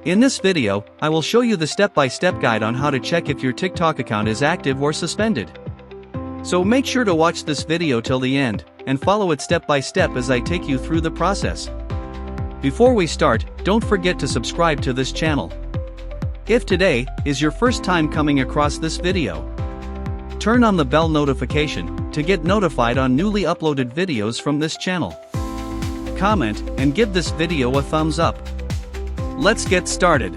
In this video, I will show you the step-by-step guide on how to check if your TikTok account is active or suspended. So make sure to watch this video till the end, and follow it step by step as I take you through the process. Before we start, don't forget to subscribe to this channel. If today is your first time coming across this video, turn on the bell notification to get notified on newly uploaded videos from this channel. Comment and give this video a thumbs up. Let's get started.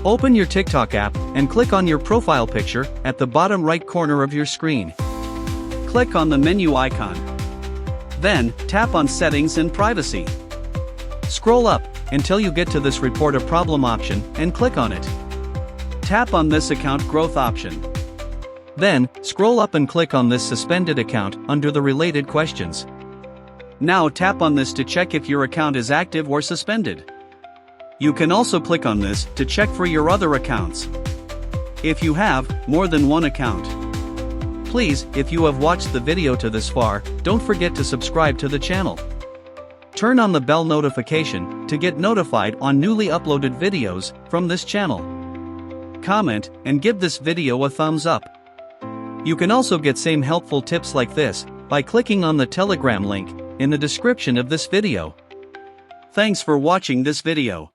Open your TikTok app and click on your profile picture at the bottom right corner of your screen. Click on the menu icon. Then, tap on Settings and Privacy. Scroll up until you get to this Report a Problem option and click on it. Tap on this Account Growth option. Then, scroll up and click on this Suspended Account under the related questions. Now tap on this to check if your account is active or suspended. You can also click on this to check for your other accounts. If you have more than one account. Please, if you have watched the video to this far, don't forget to subscribe to the channel. Turn on the bell notification to get notified on newly uploaded videos from this channel. Comment and give this video a thumbs up. You can also get same helpful tips like this by clicking on the Telegram link in the description of this video. Thanks for watching this video.